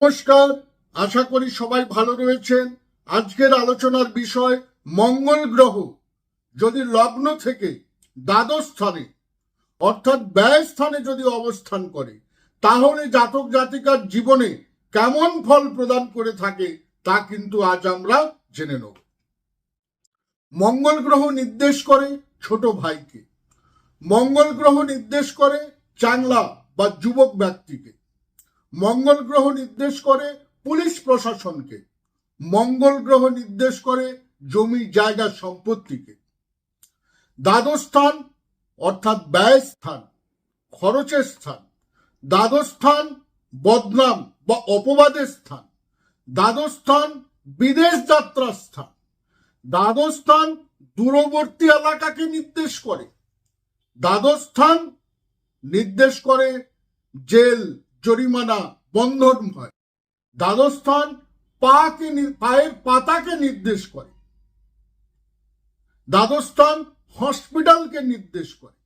নমস্কার, আশা করি সবাই ভালো রয়েছেন। আজকের আলোচনার বিষয় মঙ্গল গ্রহ যদি লগ্ন থেকে দ্বাদশ স্থানে অর্থাৎ ব্যয় স্থানে যদি অবস্থান করে তাহলে জাতক জাতিকার জীবনে কেমন ফল প্রদান করে থাকে তা কিন্তু আজ আমরা জেনে নেব। মঙ্গল গ্রহ নির্দেশ করে ছোট ভাইকে, মঙ্গল গ্রহ নির্দেশ করে চাংলা বা যুবক ব্যক্তিকে, মঙ্গল গ্রহ নির্দেশ করে পুলিশ প্রশাসনকে, মঙ্গল গ্রহ নির্দেশ করে জমি জায়গা সম্পত্তিকে। দ্বাদশ স্থান অর্থাৎ ব্যয় স্থান, খরচের স্থান। দ্বাদশ স্থান বদনাম বা অপবাদের স্থান। দ্বাদশ স্থান বিদেশ যাত্রার স্থান। দ্বাদশ স্থান দূরবর্তী এলাকাকে নির্দেশ করে। দ্বাদশ স্থান নির্দেশ করে জেল, জরিমানা, বন্ধন ভয়। দ্বাদশ স্থান পায়ের পাতাকে নির্দেশ করে। দ্বাদশ স্থান হসপিটালকে নির্দেশ করে।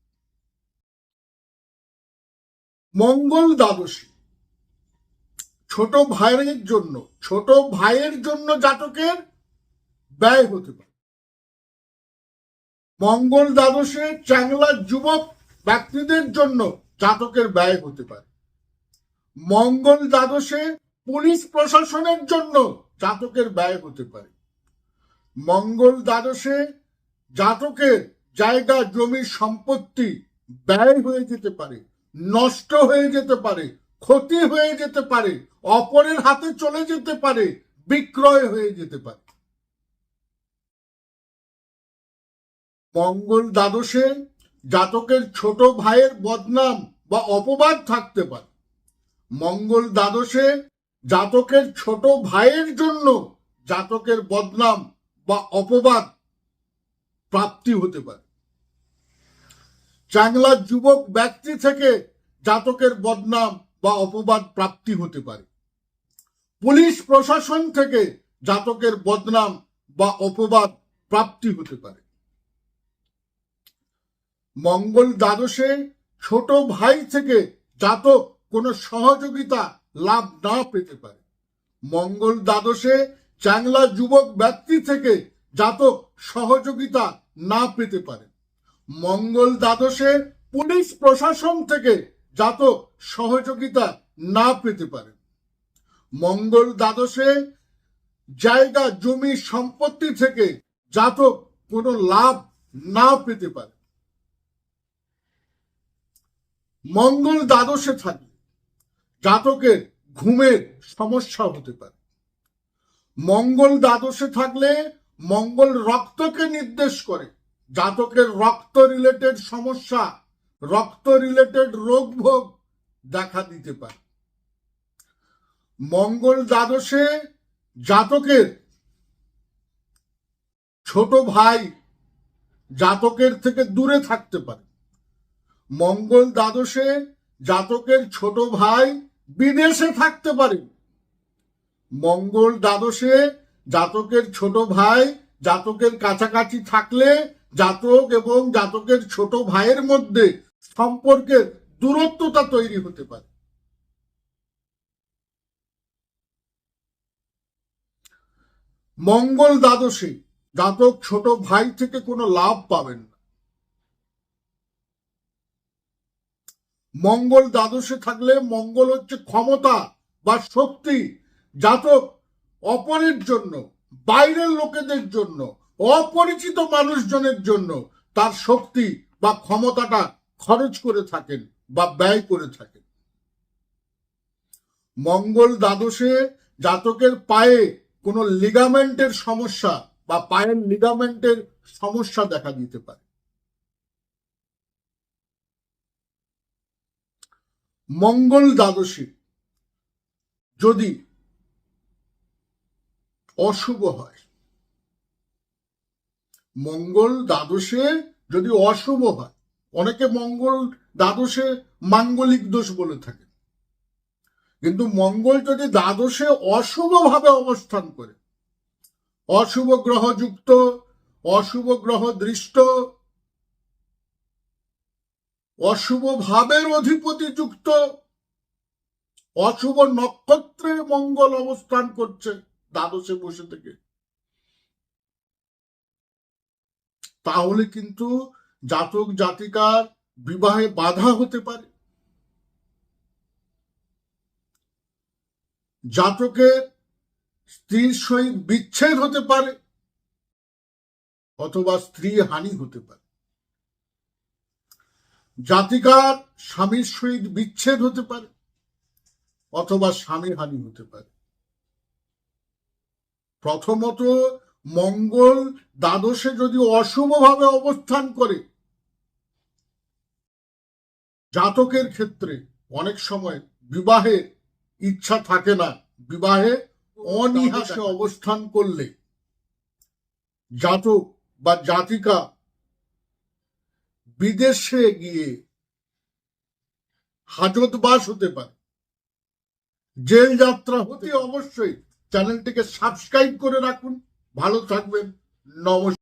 মঙ্গল দ্বাদশী ছোট ভাইয়ের জন্য জাতকের ব্যয় হতে পারে। মঙ্গল দ্বাদশে চ্যাংলা যুবক ব্যক্তিদের জন্য জাতকের ব্যয় হতে পারে। মঙ্গল দ্বাদশে পুলিশ প্রশাসনের জন্য জাতকের ব্যয় হতে পারে। মঙ্গল দ্বাদশে জাতকের জায়গা জমি সম্পত্তি ব্যয় হয়ে যেতে পারে, নষ্ট হয়ে যেতে পারে, ক্ষতি হয়ে যেতে পারে, অপরের হাতে চলে যেতে পারে, বিক্রয় হয়ে যেতে পারে। মঙ্গল দ্বাদশে জাতকের ছোট ভাইয়ের বদনাম বা অপবাদ থাকতে পারে। মঙ্গল দ্বাদশে জাতকের ছোট ভাইয়ের জন্য জাতকের বদনাম বা অপবাদ প্রাপ্তি হতে পারে। চাংলা যুবক ব্যক্তি থেকে জাতকের বদনাম বা অপবাদ প্রাপ্তি হতে পারে। পুলিশ প্রশাসন থেকে জাতকের বদনাম বা অপবাদ প্রাপ্তি হতে পারে। মঙ্গল দ্বাদশে ছোট ভাই থেকে জাতক কোনো সহযোগিতা লাভ না পেতে পারে। মঙ্গল দ্বাদশে চাংলা যুবক ব্যক্তি থেকে জাতক সহযোগিতা না পেতে পারে। মঙ্গল দ্বাদশে পুলিশ প্রশাসন থেকে জাতক সহযোগিতা না পেতে পারে। মঙ্গল দ্বাদশে জায়গা জমি সম্পত্তি থেকে জাতক কোনো লাভ না পেতে পারে। মঙ্গল দ্বাদশে থাকলে জাতকের ঘুমের সমস্যা হতে পারে। মঙ্গল দ্বাদশে থাকলে মঙ্গল রক্তকে নির্দেশ করে। জাতকের রক্ত রিলেটেড সমস্যা, রক্ত রিলেটেড রোগ ভোগ দেখা দিতে পারে। মঙ্গল দ্বাদশে জাতকের ছোট ভাই জাতকের থেকে দূরে থাকতে পারে। মঙ্গল দ্বাদশে জাতকের ছোট ভাই বিদেশে থাকতে পারে। মঙ্গল দ্বাদশে জাতকের ছোট ভাই জাতকের কাছাকাছি থাকলে জাতক এবং জাতকের ছোট ভাইয়ের মধ্যে সম্পর্কের দূরত্বতা তৈরি হতে পারে। মঙ্গল দ্বাদশে জাতক ছোট ভাই থেকে কোনো লাভ পাবেন না। মঙ্গল দ্বাদশে থাকলে মঙ্গল হচ্ছে ক্ষমতা বা শক্তি। জাতক অপরের জন্য, বাইরের লোকেদের জন্য, অপরিচিত মানুষজনের জন্য তার শক্তি বা ক্ষমতাটা খরচ করে থাকেন বা ব্যয় করে থাকেন। মঙ্গল দ্বাদশে জাতকের পায়ে কোনো লিগামেন্টের সমস্যা বা পায়ের লিগামেন্টের সমস্যা দেখা দিতে পারে। মঙ্গল দ্বাদশী যদি অশুভ হয়, মঙ্গল দ্বাদশে যদি অশুভ হয়, অনেকে মঙ্গল দ্বাদশে মাঙ্গলিক দোষ বলে থাকে, কিন্তু মঙ্গল যদি দ্বাদশে অশুভ ভাবে অবস্থান করে, অশুভ গ্রহ যুক্ত, অশুভ গ্রহ দৃষ্ট, অশুভ ভাবের অধিপতি যুক্ত, অশুভ নক্ষত্রে মঙ্গল অবস্থান করছে দ্বাদশে বসে থেকে, তাহলে কিন্তু জাতক জাতিকার বিবাহে বাধা হতে পারে। জাতকের স্ত্রীর সহিত বিচ্ছেদ হতে পারে, অথবা স্ত্রী হানি হতে পারে। জাতিকার স্বামীর সহিত বিচ্ছেদ হতে পারে, অথবা স্বামী হানি হতে পারে। প্রথমত, মঙ্গল দ্বাদশে যদি অশুভভাবে অবস্থান করে, জাতকের ক্ষেত্রে অনেক সময় বিবাহে ইচ্ছা থাকে না। বিবাহে অনীহাসে অবস্থান করলে জাতক বা জাতিকা বিদেশে গিয়ে হাজতবাস হতে পারে, জেল যাত্রা হতে। অবশ্যই চ্যানেলটিকে সাবস্ক্রাইব করে রাখুন। ভালো থাকবেন। নমস্কার।